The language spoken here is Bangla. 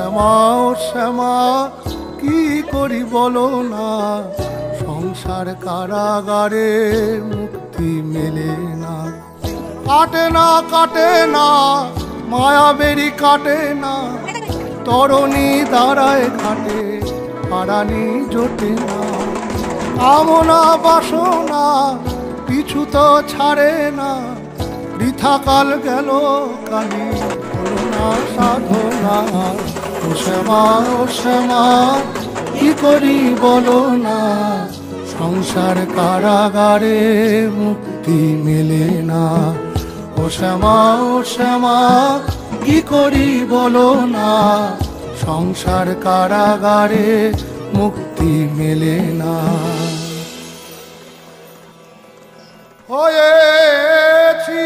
শ্যামা ও শ্যামা কি করি বলো না, সংসার কারাগারে মুক্তি মেলে না। কাটে না কাটে না মায়াবেরি কাটে না, তরণী দাঁড়ায় ঘাটে পারানি জোটে না। কামনা বাসনা পিছু তো ছাড়ে না, বৃথা কাল গেল কালি হলো না সাধনা। ও শ্যামা ও শ্যামা কি করি বলো না, সংসার কারাগারে মুক্তি মেলে না। ও শ্যামা ও শ্যামা কি করি বলো না, সংসার কারাগারে মুক্তি মেলে না। হয়েছি